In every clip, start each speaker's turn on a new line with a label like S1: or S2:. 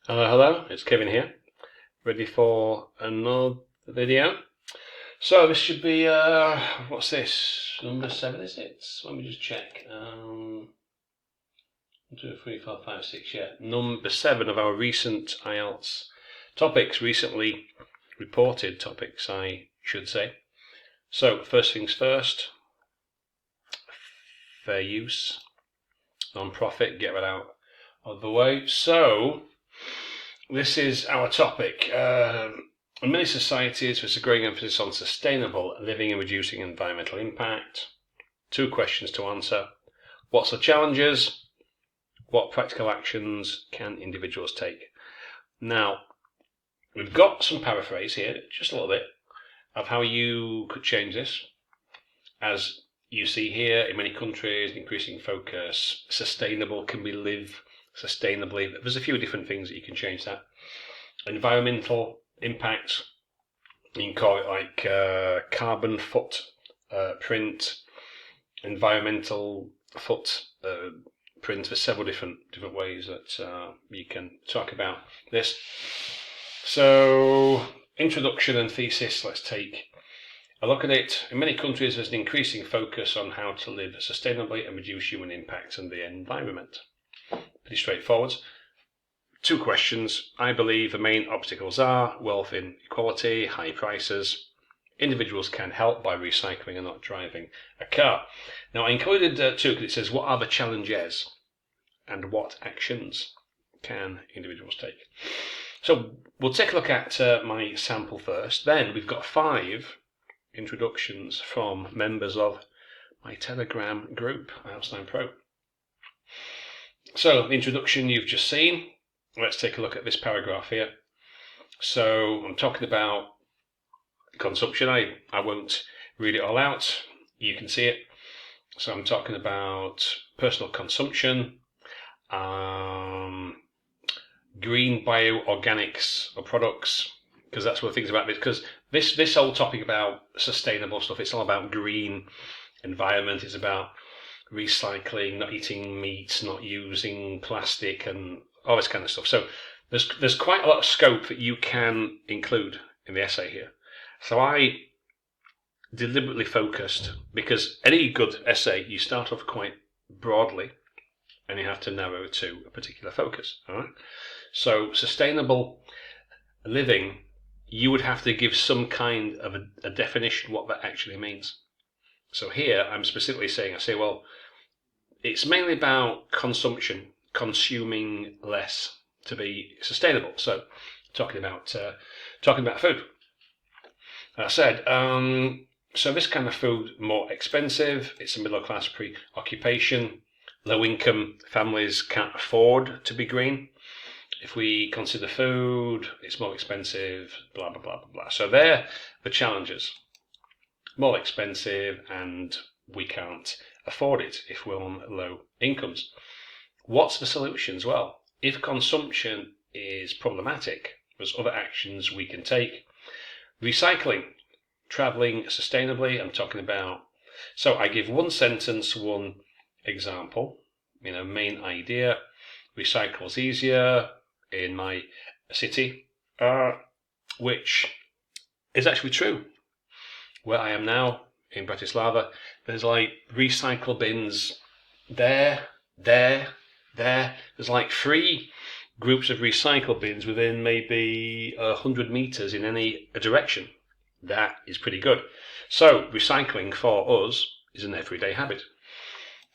S1: Hello, it's Kevin here, ready for another video. So this should be, what's this, number 7 is it? Let me just check. 1, 2, 3, 4, 5, 6, yeah. Number 7 of our recent IELTS topics, recently reported topics, I should say. So, first things first, fair use, non-profit, get that out of the way. So, this is our topic. In many societies, there's a growing emphasis on sustainable living and reducing environmental impact. 2 questions to answer. What's the challenges? What practical actions can individuals take? Now, we've got some paraphrase here, just a little bit, of how you could change this. As you see here, in many countries, increasing focus, sustainable, can we live sustainably? There's a few different things that you can change that. Environmental impact, you can call it like carbon footprint, environmental footprint. There's several different ways that you can talk about this. So, introduction and thesis, let's take a look at it. In many countries, there's an increasing focus on how to live sustainably and reduce human impact on the environment. Pretty straightforward. 2 questions. I believe the main obstacles are wealth inequality, high prices. Individuals can help by recycling and not driving a car. Now, I included 2 because it says, what are the challenges and what actions can individuals take? So we'll take a look at my sample first. Then we've got 5 introductions from members of my Telegram group, IELTS 9 Pro. So the introduction you've just seen. Let's take a look at this paragraph here. So I'm talking about consumption. I won't read it all out. You can see it. So I'm talking about personal consumption, green bioorganics or products, because that's what things about this. Because this whole topic about sustainable stuff, it's all about green environment. It's about recycling, not eating meat, not using plastic, and all this kind of stuff. So there's quite a lot of scope that you can include in the essay here. So I deliberately focused, because any good essay, you start off quite broadly and you have to narrow it to a particular focus. All right. So sustainable living, you would have to give some kind of a definition what that actually means. So here I'm specifically saying, I say, well, it's mainly about consumption, consuming less to be sustainable. So talking about food. I said, so this kind of food more expensive. It's a middle class preoccupation. Low income families can't afford to be green. If we consider food, it's more expensive, blah, blah, blah, blah, blah. So they're the challenges. More expensive, and we can't afford it if we're on low incomes. What's the solutions? Well, if consumption is problematic, there's other actions we can take. Recycling, travelling sustainably, I'm talking about. So I give 1 sentence, 1 example, main idea. Recycle's easier in my city, which is actually true. Where I am now, in Bratislava, there's like recycle bins there. There's like 3 groups of recycle bins within maybe 100 meters in any direction. That is pretty good. So recycling for us is an everyday habit.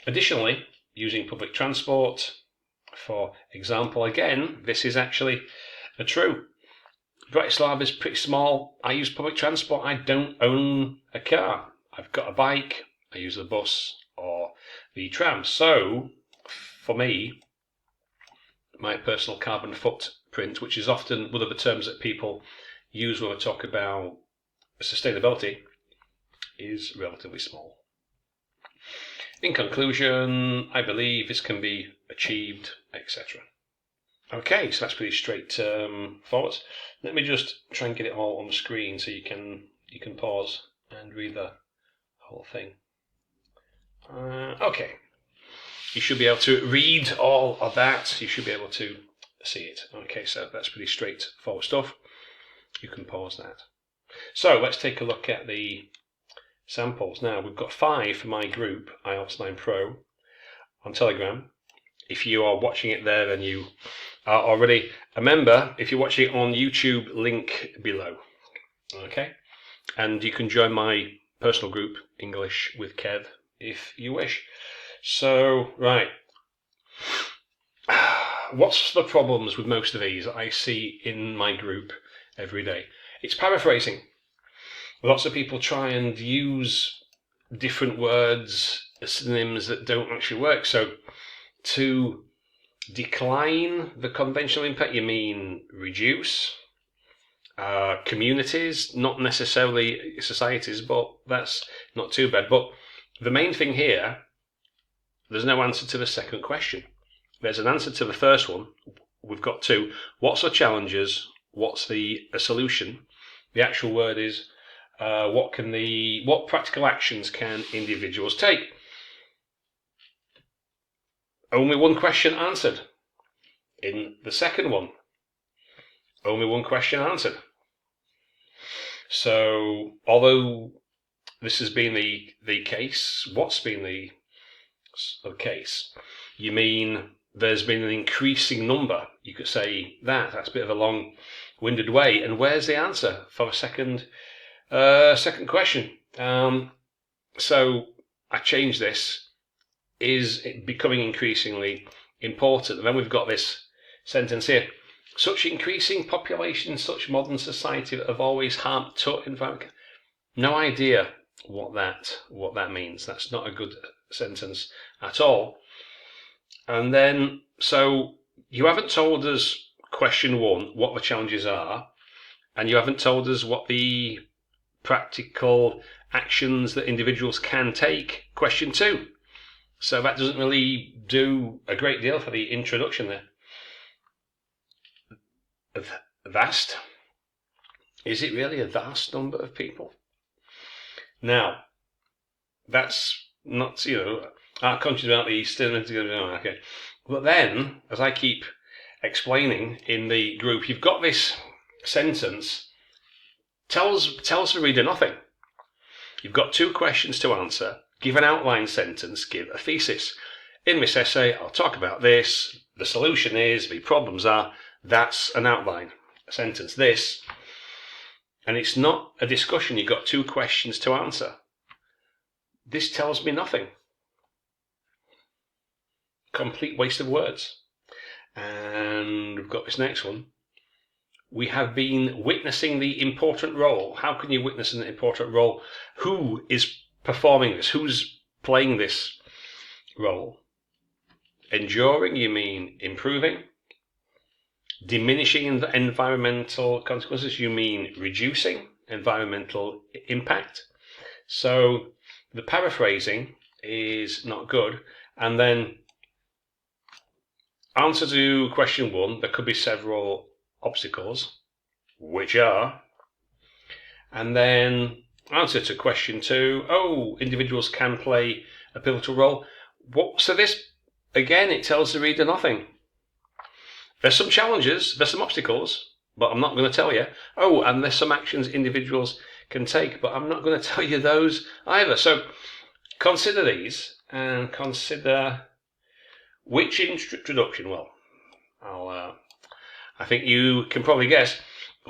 S1: Additionally, using public transport, for example, again, this is actually true. Bratislava is pretty small. I use public transport. I don't own a car. I've got a bike. I use the bus or the tram. So, for me, my personal carbon footprint, which is often one of the terms that people use when we talk about sustainability, is relatively small. In conclusion, I believe this can be achieved, etc. Okay, so that's pretty straightforward. Let me just try and get it all on the screen so you can pause and read the whole thing. Okay, you should be able to read all of that. You should be able to see it. Okay, so that's pretty straightforward stuff. You can pause that. So let's take a look at the samples. Now, we've got 5 for my group, IELTS 9 Pro, on Telegram. If you are watching it there, then you are already a member. If you're watching it on YouTube, link below. Okay? And you can join my personal group, English with Kev, if you wish. So, right. What's the problems with most of these I see in my group every day? It's paraphrasing. Lots of people try and use different words, synonyms that don't actually work. So to decline the conventional impact, you mean reduce. Communities, not necessarily societies, but that's not too bad. But the main thing here, there's no answer to the second question. There's an answer to the first one. We've got 2. What's the challenges? What's the solution? The actual word is what practical actions can individuals take? Only one question answered. In the second one, only one question answered. So, although this has been the case, what's been the case? You mean there's been an increasing number? You could say that's a bit of a long-winded way. And where's the answer for a second question? So I changed this. Is it becoming increasingly important? And then we've got this sentence here. Such increasing population, such modern society that have always harmed to environment. No idea what that means. That's not a good sentence at all. And then, so you haven't told us, question 1, what the challenges are, and you haven't told us what the practical actions that individuals can take, question 2. So that doesn't really do a great deal for the introduction there. Vast? Is it really a vast number of people? Now, that's not, our conscious about the Eastern, okay. But then, as I keep explaining in the group, you've got this sentence, tells the reader nothing. You've got 2 questions to answer, give an outline sentence, give a thesis. In this essay, I'll talk about this, the solution is, the problems are, that's an outline, a sentence, this. And it's not a discussion, you've got 2 questions to answer. This tells me nothing. Complete waste of words. And we've got this next one. We have been witnessing the important role. How can you witness an important role? Who is performing this? Who's playing this role? Enduring, you mean improving. Diminishing environmental consequences, you mean reducing environmental impact. So the paraphrasing is not good. And then answer to question 1, there could be several obstacles, which are, and then answer to question 2, individuals can play a pivotal role. So this, again, it tells the reader nothing. There's some challenges, there's some obstacles, but I'm not going to tell you. And there's some actions individuals can take, but I'm not going to tell you those either. So consider these and consider which introduction. Well, I think you can probably guess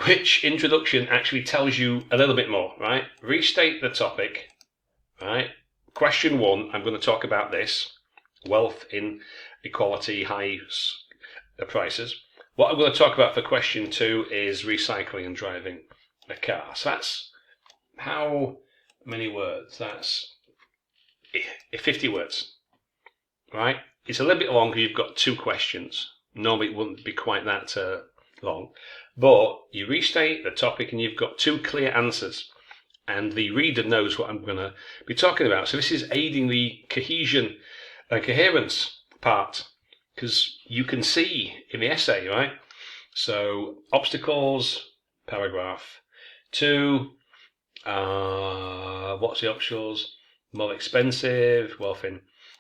S1: which introduction actually tells you a little bit more, right? Restate the topic, right? Question 1, I'm going to talk about this, wealth inequality, high prices. What I'm going to talk about for question 2 is recycling and driving a car. So that's how many words? That's 50 words, right? It's a little bit longer. You've got 2 questions. Normally it wouldn't be quite that long. But you restate the topic and you've got 2 clear answers. And the reader knows what I'm going to be talking about. So this is aiding the cohesion and coherence part. Because you can see in the essay, right? So, obstacles, paragraph 2. What's the obstacles? More expensive, wealth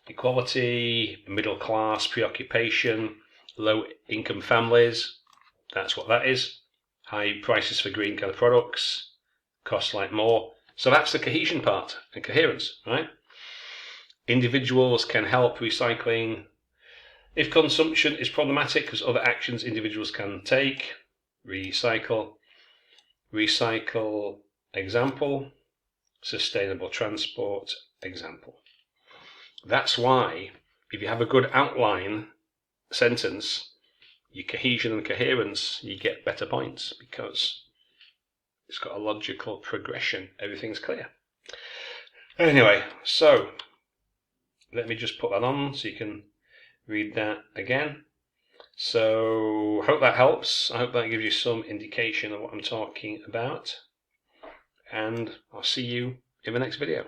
S1: inequality, middle class, preoccupation, low income families, that's what that is. High prices for green kind of products, costs like more. So that's the cohesion part and coherence, right? Individuals can help recycling. If consumption is problematic, because other actions individuals can take, recycle. Recycle, example. Sustainable transport, example. That's why, if you have a good outline sentence, your cohesion and coherence, you get better points because it's got a logical progression. Everything's clear. Anyway, so let me just put that on so you can read that again. So hope that helps. I hope that gives you some indication of what I'm talking about. And I'll see you in the next video.